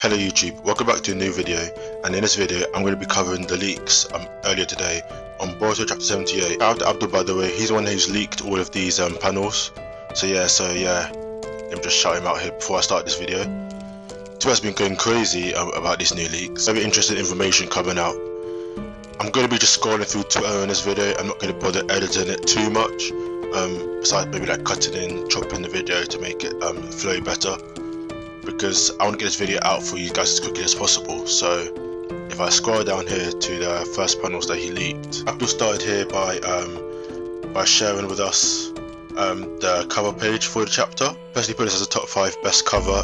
Hello YouTube, welcome back to a new video, and in this video I'm going to be covering the leaks earlier today on Boruto chapter 78. Shout out to Abdul, by the way, he's the one who's leaked all of these panels. So yeah, let me just shout him out here before I start this video. Twitter's been going crazy about these new leaks. Very interesting information coming out. I'm going to be just scrolling through Twitter in this video. I'm not going to bother editing it too much, besides maybe like cutting in, chopping the video to make it flow better, because I want to get this video out for you guys as quickly as possible. So if I scroll down here to the first panels that he leaked, Abdul started here by sharing with us the cover page for the chapter. Personally put this as a top 5 best cover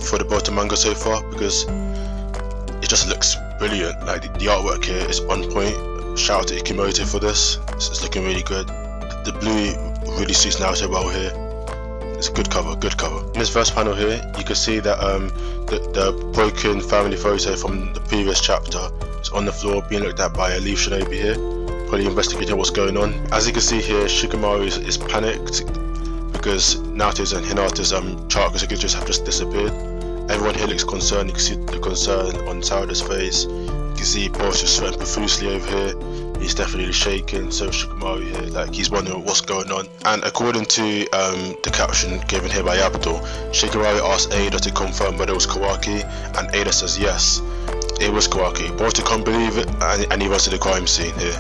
for the Boruto manga so far, because it just looks brilliant. Like the artwork here is on point. Shout out to Ikimoto for this. It's looking really good. The blue really suits Naruto well here. It's a good cover, good cover. In this first panel here, you can see that the broken family photo from the previous chapter is on the floor being looked at by a Leaf Shinobi here, probably investigating what's going on. As you can see here, Shikamaru is panicked because Naruto's and Hinata's chakra signatures have just disappeared. Everyone here looks concerned. You can see the concern on Sarada's face. You can see Boruto sweating profusely over here. He's definitely shaking, so Shikamaru here, like he's wondering what's going on. And according to the caption given here by Abdul, Shikamaru asked Ada to confirm whether it was Kawaki, and Ada says yes, it was Kawaki. Boruto can't believe it, and he runs to the crime scene here,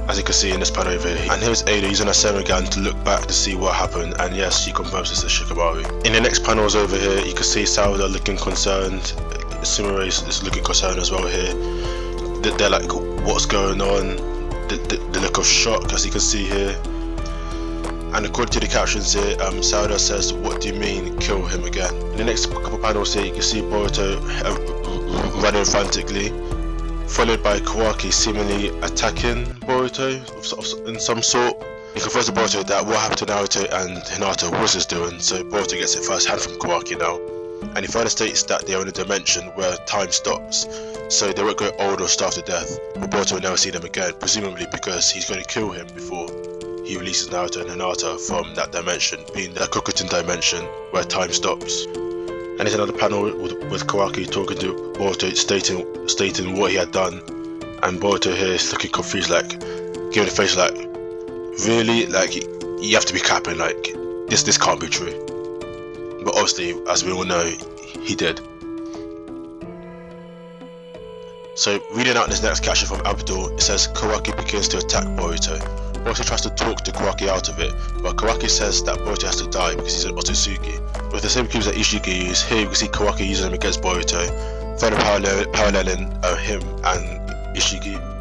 as you can see in this panel over here. And here's Ada using her Semegan to look back to see what happened, and yes, she confirms this is Shikamaru. In the next panels over here, you can see Sarada looking concerned, Sumire is looking concerned as well here. They're like, what's going on? The look of shock, as you can see here. And according to the captions here, Sarada says, what do you mean, kill him again? In the next couple panels here, you can see Boruto running frantically, followed by Kawaki seemingly attacking Boruto in some sort. He confirms to Boruto that what happened to Naruto and Hinata was his doing, so Boruto gets it first hand from Kawaki now. And he further states that they are in a dimension where time stops, so they won't grow old or starve to death, but Boruto will never see them again, presumably because he's going to kill him before he releases Naruto and Hinata from that dimension, being the Kokuten dimension where time stops. And there's another panel with Kawaki talking to Boruto, stating what he had done, and Boruto here is looking confused, like giving a face like, really? Like, you have to be capping, like this can't be true. But obviously, as we all know, he did. So reading out this next caption from Abdul, it says Kawaki begins to attack Boruto. Boruto tries to talk to Kawaki out of it, but Kawaki says that Boruto has to die because he's an Otsutsuki. With the same cubes that Ishiki used, here you can see Kawaki using them against Boruto, further paralleling him and Ishiki.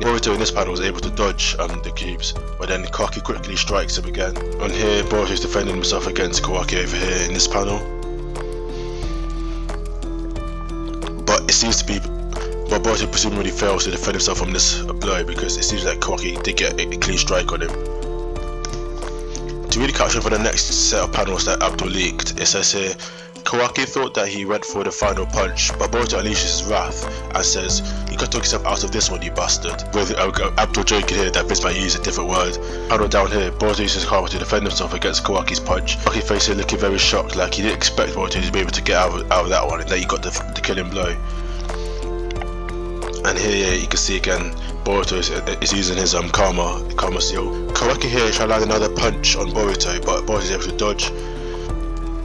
Boruto in this panel was able to dodge the cubes, but then Kawaki quickly strikes him again. On here, Boruto is defending himself against Kawaki over here in this panel. But it seems to be, Boruto presumably fails to defend himself from this blow, because it seems like Kawaki did get a clean strike on him. To read the caption for the next set of panels that Abdul leaked, it says here, Kawaki thought that he went for the final punch, but Boruto unleashes his wrath and says, you can talk yourself out of this one, you bastard. With Abdul joking here that Vince might use a different word. Panel down here, Boruto uses his karma to defend himself against Kawaki's punch. Kawaki face here looking very shocked, like he didn't expect Boruto to be able to get out of that one, and that he got the killing blow. And here you can see again, Boruto is using his karma seal. Kawaki here is trying to land another punch on Boruto, but Boruto is able to dodge,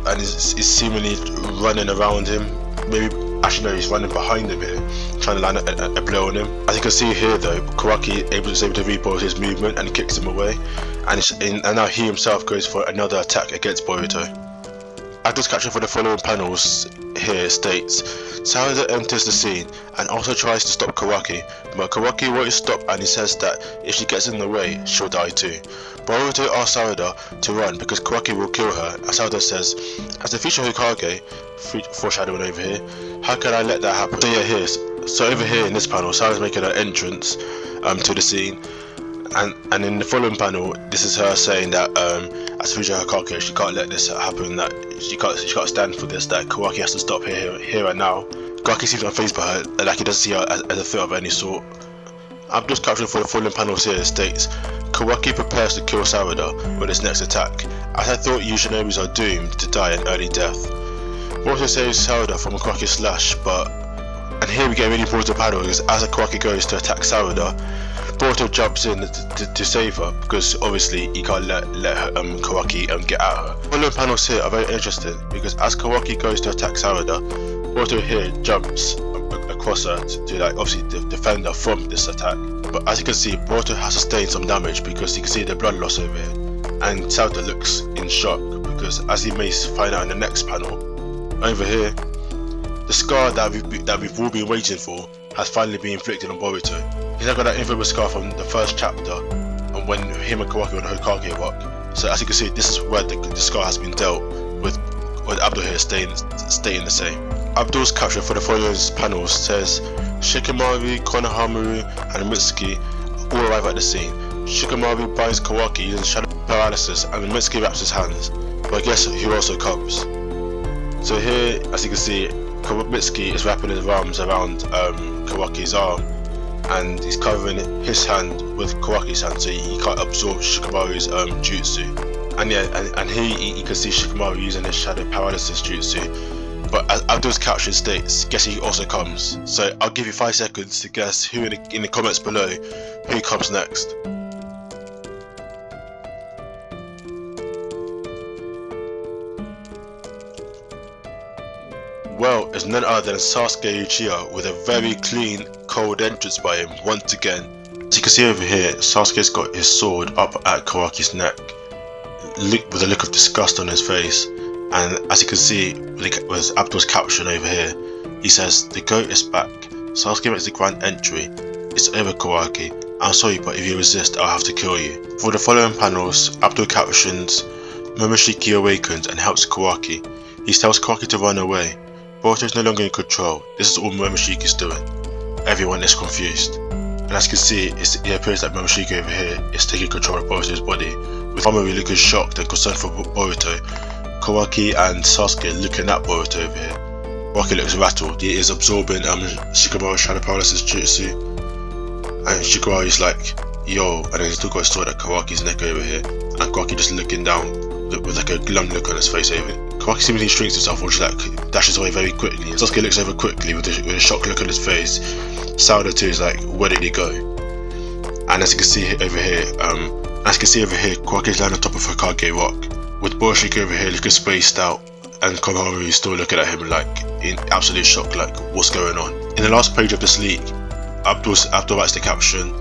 and is seemingly running around him. Maybe, actually no, he's running behind him here, trying to land a blow on him. As you can see here though, Kawaki is able to read Boruto's movement and kicks him away, and now he himself goes for another attack against Boruto. Abdul's caption for the following panels here states, Sarada enters the scene and also tries to stop Kawaki, but Kawaki won't stop, and he says that if she gets in the way, she'll die too. Boruto asks Sarada to run because Kawaki will kill her, and Sarada says, as the future Hokage, foreshadowing over here, how can I let that happen? So yeah, so over here in this panel, Sarada's making her entrance to the scene, and in the following panel, this is her saying that as future Hokage, she can't let this happen, that she can't stand for this, that Kawaki has to stop here and now. Kawaki seems unfazed by her, like he doesn't see her as a threat of any sort. Abdul's caption for the following panels here states, Kawaki prepares to kill Sarada with his next attack, as I thought you shinobis are doomed to die an early death. Boruto saves Sarada from a Kawaki slash, and here we get a really important panel because as Kawaki goes to attack Sarada, Boruto jumps in to save her because obviously he can't let Kawaki get at her. The following panels here are very interesting because as Kawaki goes to attack Sarada, Boruto here jumps across her to like obviously defend her from this attack. But as you can see, Boruto has sustained some damage because you can see the blood loss over here, and Sarada looks in shock because as he may find out in the next panel, over here, the scar that we've all been waiting for has finally been inflicted on Boruto. He's now got that infamous scar from the first chapter, and when him and Kawaki on the Hokage rock. So as you can see, this is where the scar has been dealt with Abdul here stating the same. Abdul's caption for the following panels says, Shikamaru, Konohamaru, and Mitsuki all arrive at the scene. Shikamaru binds Kawaki using shadow paralysis, and Mitsuki wraps his hands. But guess who also comes? So here, as you can see, Mitsuki is wrapping his arms around Kawaki's arm, and he's covering his hand with Kawaki's hand so he can't absorb Shikamaru's jutsu. And yeah, and here you can see Shikamaru using his shadow paralysis jutsu. But as Abdul's caption states, guess he also comes. So I'll give you 5 seconds to guess who in the comments below who comes next. Well, it's none other than Sasuke Uchiha with a very clean, cold entrance by him once again. As you can see over here, Sasuke's got his sword up at Kawaki's neck, with a look of disgust on his face. And as you can see with Abdul's caption over here, he says, the GOAT is back. Sasuke makes the grand entry. It's over, Kawaki. I'm sorry, but if you resist, I'll have to kill you. For the following panels, Abdul captions, Momoshiki awakens and helps Kawaki. He tells Kawaki to run away. Boruto is no longer in control. This is all Momoshiki is doing. Everyone is confused. And as you can see, it appears that Momoshiki over here is taking control of Boruto's body, with Mamoru looking shocked and concerned for Boruto. Kawaki and Sasuke looking at Boruto over here. Kawaki looks rattled. He is absorbing Shikamaru's shadow paralysis jutsu, and Shikamaru is like, yo, and then he's still got his sword at Kawaki's neck over here, and Kawaki just looking down with like a glum look on his face over here. Kawaki seemingly shrinks himself, or just like dashes away very quickly. Sasuke looks over quickly with a shocked look on his face. Sarada too is like, where did he go? And as you can see over here, Kawaki is lying on top of Hokage rock, with Boruto over here looking spaced out, and Konohamaru is still looking at him like in absolute shock, like what's going on. In the last page of this leak, Abdul writes the caption,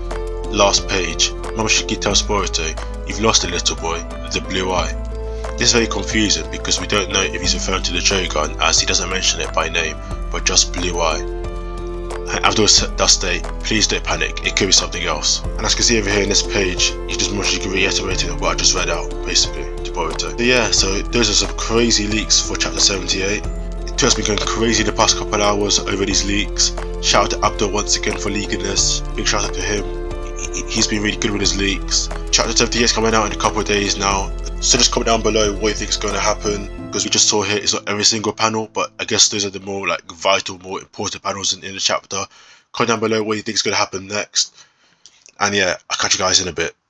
last page, Momoshiki tells Boruto, you've lost a little boy, the blue eye. This is very confusing because we don't know if he's referring to the Shogun, as he doesn't mention it by name, but just blue eye. And Abdul does state, please don't panic, it could be something else. And as you can see over here in this page, he's just Momoshiki reiterating what I just read out, basically, to Boruto. So yeah, so those are some crazy leaks for chapter 78. Twitter's been going crazy the past couple hours over these leaks. Shout out to Abdul once again for leaking this, big shout out to him. He's been really good with his leaks. Chapter 78 is coming out in a couple of days now, so just comment down below what you think is going to happen, because we just saw here it's not every single panel, but I guess those are the more like vital, more important panels in the chapter. Comment down below what you think is going to happen next, and yeah, I'll catch you guys in a bit.